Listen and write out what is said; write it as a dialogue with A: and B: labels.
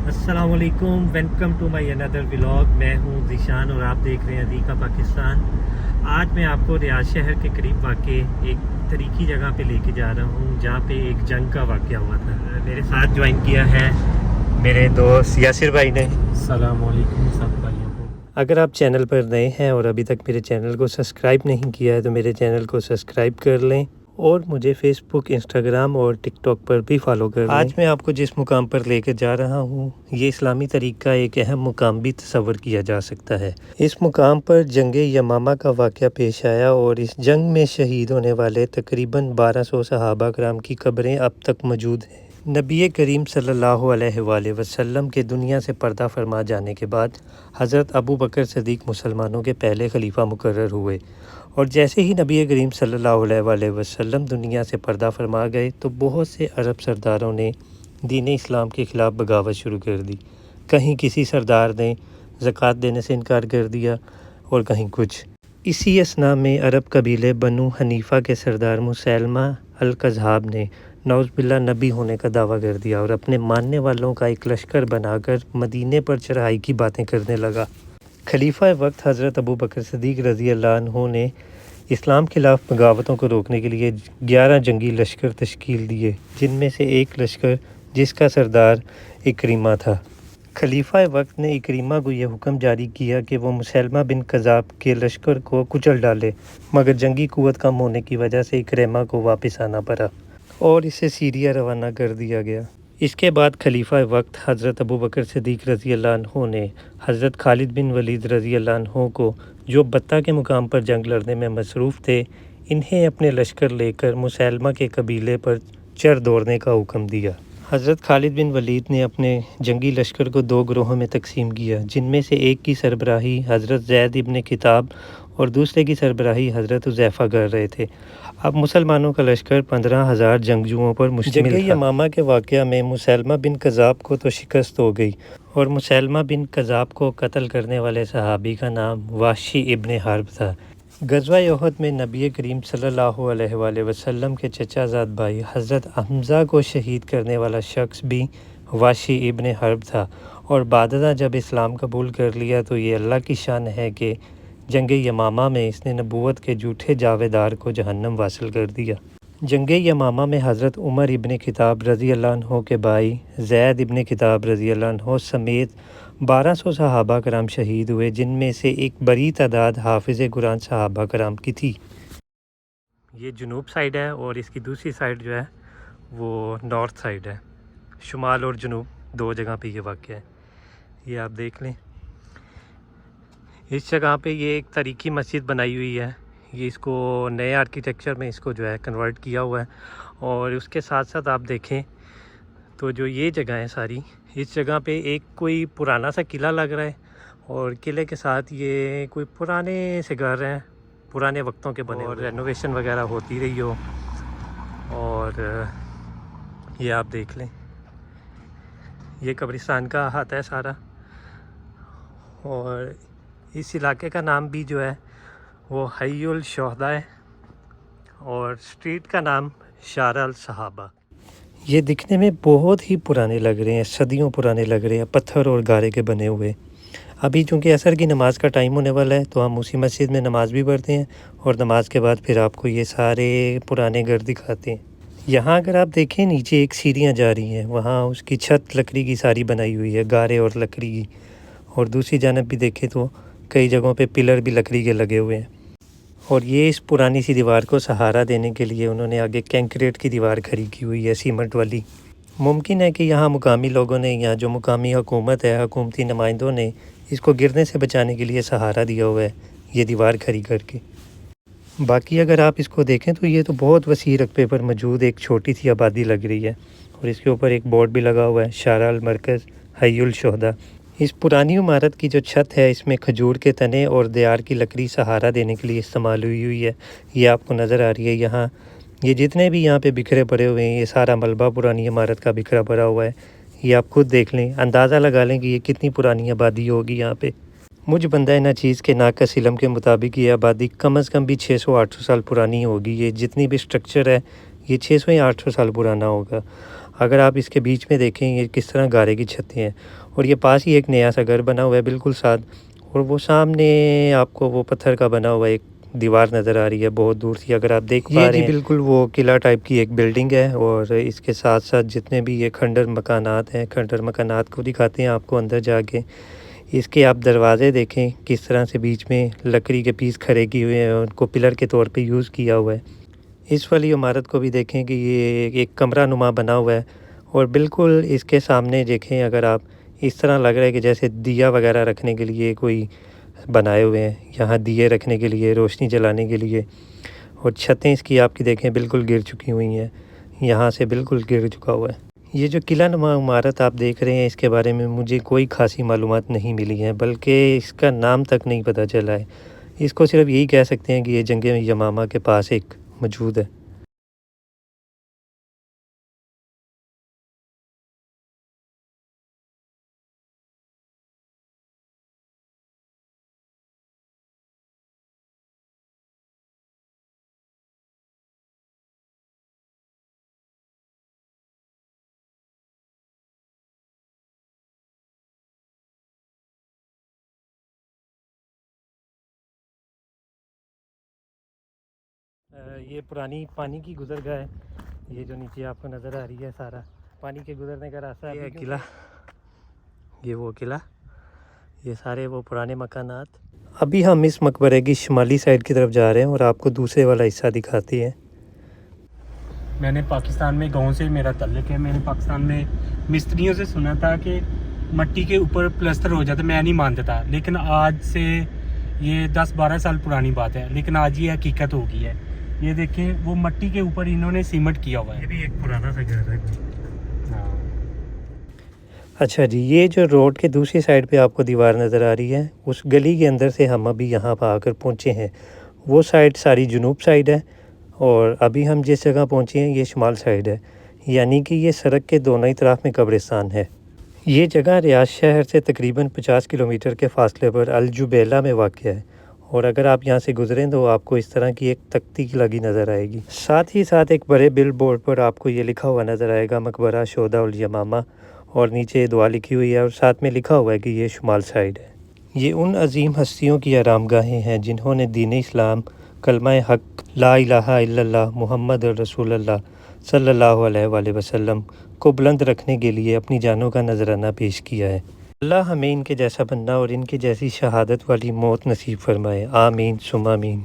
A: अस्सलाम वालेकुम, welcome to my another vlog. मैं हूं ज़ीशान और आप देख रहे हैं अदीका पाकिस्तान। आज मैं आपको रियाद शहर के करीब वाक़े एक तरीकी जगह पे लेके जा रहा हूं जहां पे एक जंग का वाक़या हुआ था। मेरे साथ ज्वाइन किया है मेरे दोस्त यासिर भाई ने।
B: अस्सलाम वालेकुम सब भाइयों को।
A: अगर आप चैनल पर नए हैं और अभी तक मेरे चैनल को सब्सक्राइब नहीं किया है तो मेरे चैनल को सब्सक्राइब कर लें और मुझे फेसबुक, इंस्टाग्राम और टिकटॉक पर भी फॉलो कर लें। आज मैं आपको जिस मुकाम पर लेकर जा रहा हूँ ये इस्लामी तरीक़ का एक अहम मुकाम भी तस्वर किया जा सकता है। इस मुकाम पर जंग यमामा का वाक़या पेश आया और इस जंग में शहीद होने वाले तकरीबन 1200 सहाबा कराम की कब्रें अब तक मौजूद हैं। नबी करीम सल्लल्लाहु अलैहि वसल्लम के दुनिया से पर्दा फरमा जाने के बाद हज़रत अबू बकर सिद्दीक़ मुसलमानों के पहले खलीफा मुकर्रर हुए और जैसे ही नबी करीम सल्लल्लाहु अलैहि वसल्लम दुनिया से पर्दा फरमा गए तो बहुत से अरब सरदारों ने दीन इस्लाम के ख़िलाफ़ बगावत शुरू कर दी। कहीं किसी सरदार ने ज़कात देने से इनकार कर दिया और कहीं कुछ। इसी असना में अरब कबीले बनु हनीफ़ा के सरदार मुसैलमा अल-कज़्ज़ाब ने नौज़ुबिल्लाह नबी होने का दावा कर दिया और अपने मानने वालों का एक लश्कर बनाकर मदीने पर चढ़ाई की बातें करने लगा। खलीफा वक्त हज़रत अबू बकर सिद्दीक़ रज़ी अल्लाह अन्हु ने इस्लाम के खिलाफ़ बगावतों को रोकने के लिए 11 जंगी लश्कर तश्कील दिए, जिनमें से एक लश्कर जिसका सरदार इकरीमा था। खलीफा वक्त ने इकरीमा को यह हुक्म जारी किया कि वो मुसैलमा बिन कज़्ज़ाब के लश्कर को कुचल डाले, मगर जंगी क़ुव्वत कम होने की वजह से इकरीमा को वापस आना पड़ा और इसे सीरिया रवाना कर दिया गया। इसके बाद खलीफा वक्त हज़रत अबू बकर सिद्दीक़ रज़ी अल्लाह अन्हु ने हज़रत खालिद बिन वलीद रज़ी अल्लाह अन्हु को, जो बत्ता के मुकाम पर जंग लड़ने में मसरूफ़ थे, इन्हें अपने लश्कर लेकर मुसैलमा के कबीले पर चढ़ दौड़ने का हुक्म दिया। हज़रत खालिद बिन वलीद ने अपने जंगी लश्कर को 2 ग्रोहों में तकसीम किया, जिनमें से एक की सरबराही हज़रत ज़ैद इब्न किताब और दूसरे की सरबराही हज़रत हुज़ैफ़ा कर रहे थे। अब मुसलमानों का लश्कर 15,000 जंगजुओं पर मुश्तमिल था। जंग यमामा के वाक़या में मुसैलमा बिन कज़्ज़ाब को तो शिकस्त हो गई और मुसैलमा बिन कज़्ज़ाब को कत्ल करने वाले सहाबी का नाम वाशी इब्न हर्ब था। ग़ज़वा उहद में नबी करीम सल्लल्लाहु अलैहि वसल्लम के चचाज़ाद भाई हज़रत हमज़ा को शहीद करने वाला शख्स भी वाशी इब्न हर्ब था और बादशाह जब इस्लाम कबूल कर लिया तो ये अल्लाह की शान है कि जंग यमामा में इसने नबूवत के झूठे दावेदार को जहन्नम वासिल कर दिया। जंग यमामा में हज़रत उमर इब्न किताब रज़ी अल्लाह अन्हु के भाई ज़ैद इब्न किताब रज़ी अल्लाह अन्हु समेत 1200 सहाबा कराम शहीद हुए, जिनमें से एक बड़ी तादाद हाफिज़ कुरान सहाबा कराम की थी। ये जनूब साइड है और इसकी दूसरी साइड जो है वो नॉर्थ साइड है। शुमाल और जनूब 2 जगह पे ये वाक़या है। ये आप देख लें। इस जगह पे ये एक तरीकी मस्जिद बनाई हुई है। ये इसको नए आर्किटेक्चर में इसको जो है कन्वर्ट किया हुआ है और उसके साथ साथ आप देखें तो जो ये जगह है सारी, इस जगह पे एक कोई पुराना सा किला लग रहा है और किले के साथ ये कोई पुराने से घर हैं, पुराने वक्तों के बने और रेनोवेशन वगैरह होती रही हो। और ये आप देख लें, ये कब्रिस्तान का अहाता है सारा और इस इलाके का नाम भी जो है वो हय्युल शुहदा है और स्ट्रीट का नाम शारा अल सहाबा। ये दिखने में बहुत ही पुराने लग रहे हैं, सदियों पुराने लग रहे हैं, पत्थर और गारे के बने हुए। अभी चूँकि असर की नमाज़ का टाइम होने वाला है तो हम उसी मस्जिद में नमाज़ भी पढ़ते हैं और नमाज के बाद फिर आपको ये सारे पुराने घर दिखाते हैं। यहाँ अगर आप देखें नीचे एक सीढ़ियाँ जा रही हैं, वहाँ उसकी छत लकड़ी की सारी बनाई हुई है, गारे और लकड़ी की। और दूसरी जानब भी देखें तो कई जगहों पे पिलर भी लकड़ी के लगे हुए हैं और ये इस पुरानी सी दीवार को सहारा देने के लिए उन्होंने आगे कंक्रीट की दीवार खड़ी की हुई है, सीमेंट वाली। मुमकिन है कि यहाँ मुकामी लोगों ने, यहाँ जो मुकामी हुकूमत है, हुकूमती नुमाइंदों ने इसको गिरने से बचाने के लिए सहारा दिया हुआ है ये दीवार खड़ी करके। बाकी अगर आप इसको देखें तो ये तो बहुत वसी रकबे पर मौजूद एक छोटी सी आबादी लग रही है और इसके ऊपर एक बोर्ड भी लगा हुआ है, शारा अल मरकज़ हय्युल शुहदा। इस पुरानी इमारत की जो छत है इसमें खजूर के तने और दियार की लकड़ी सहारा देने के लिए इस्तेमाल हुई है। ये आपको नज़र आ रही है यहाँ। ये जितने भी यहाँ पे बिखरे पड़े हुए हैं ये सारा मलबा पुरानी इमारत का बिखरा पड़ा हुआ है। ये आप खुद देख लें, अंदाज़ा लगा लें कि ये कितनी पुरानी आबादी होगी यहाँ पे। मुझ बंदा नाचीज़ के नाकस इल्म के मुताबिक ये आबादी कम अज़ कम भी 600-800 साल पुरानी होगी। ये जितनी भी स्ट्रक्चर है ये 600 या 800 साल पुराना होगा। اگر آپ اس کے بیچ میں دیکھیں یہ کس طرح گارے کی چھتیں ہیں، اور یہ پاس ہی ایک نیا سا گھر بنا ہوا ہے بالکل ساتھ، اور وہ سامنے آپ کو وہ پتھر کا بنا ہوا ایک دیوار نظر آ رہی ہے بہت دور سے اگر آپ دیکھ پا رہے ہیں۔ بالکل وہ قلعہ ٹائپ کی ایک بلڈنگ ہے، اور اس کے ساتھ ساتھ جتنے بھی یہ کھنڈر مکانات ہیں، کھنڈر مکانات کو دکھاتے ہیں آپ کو اندر جا کے۔ اس کے آپ دروازے دیکھیں کس طرح سے بیچ میں لکڑی کے پیس کھڑے کیے ہوئے ہیں اور ان کو پلر کے طور پہ یوز کیا ہوا ہے۔ اس والی عمارت کو بھی دیکھیں کہ یہ ایک کمرہ نما بنا ہوا ہے، اور بالکل اس کے سامنے دیکھیں اگر آپ اس طرح لگ رہا ہے کہ جیسے دیا وغیرہ رکھنے کے لیے کوئی بنائے ہوئے ہیں، یہاں دیے رکھنے کے لیے، روشنی جلانے کے لیے۔ اور چھتیں اس کی آپ کی دیکھیں بالکل گر چکی ہوئی ہیں، یہاں سے بالکل گر چکا ہوا ہے۔ یہ جو قلعہ نما عمارت آپ دیکھ رہے ہیں اس کے بارے میں مجھے کوئی خاصی معلومات نہیں ملی ہیں، بلکہ اس کا نام تک نہیں پتہ چلا ہے۔ اس کو صرف یہی کہہ سکتے ہیں کہ یہ جنگ یمامہ کے پاس ایک موجود ہے۔ یہ پرانی پانی کی گزرگاہ ہے، یہ جو نیچے آپ کو نظر آ رہی ہے سارا پانی کے گزرنے کا راستہ ہے۔ یہ قلعہ، یہ وہ قلعہ، یہ سارے وہ پرانے مکانات۔ ابھی ہم اس مقبرے کی شمالی سائڈ کی طرف جا رہے ہیں اور آپ کو دوسرے والا حصہ دکھاتے ہیں۔
B: میں نے پاکستان میں گاؤں سے میرا تعلق ہے، میں نے پاکستان میں مستریوں سے سنا تھا کہ مٹی کے اوپر پلستر ہو جاتا، میں نہیں مانتا تھا، لیکن آج سے یہ 10-12 سال پرانی بات ہے، لیکن آج یہ حقیقت ہو گئی ہے۔ یہ دیکھیں وہ مٹی کے اوپر انہوں نے سیمنٹ کیا ہوا ہے۔
A: یہ بھی ایک پرانا سا گھر ہے۔ اچھا جی، یہ جو روڈ کے دوسری سائڈ پہ آپ کو دیوار نظر آ رہی ہے، اس گلی کے اندر سے ہم ابھی یہاں پہ آ کر پہنچے ہیں۔ وہ سائڈ ساری جنوب سائڈ ہے، اور ابھی ہم جس جگہ پہنچے ہیں یہ شمال سائڈ ہے، یعنی کہ یہ سڑک کے دونوں ہی طرف میں قبرستان ہے۔ یہ جگہ ریاض شہر سے تقریباً 50 کلومیٹر کے فاصلے پر الجبیلہ میں واقع ہے، اور اگر آپ یہاں سے گزریں تو آپ کو اس طرح کی ایک تختی لگی نظر آئے گی۔ ساتھ ہی ساتھ ایک بڑے بل بورڈ پر آپ کو یہ لکھا ہوا نظر آئے گا مقبرہ شہداء الیمامہ، اور نیچے دعا لکھی ہوئی ہے، اور ساتھ میں لکھا ہوا ہے کہ یہ شمال سائڈ ہے۔ یہ ان عظیم ہستیوں کی آرام گاہیں ہیں جنہوں نے دین اسلام، کلمہ حق لا الہ الا اللہ محمد رسول اللہ صلی اللہ علیہ وآلہ وسلم کو بلند رکھنے کے لیے اپنی جانوں کا نذرانہ پیش کیا ہے۔ اللہ ہمیں ان کے جیسا بننا اور ان کی جیسی شہادت والی موت نصیب فرمائے، آمین ثم آمین۔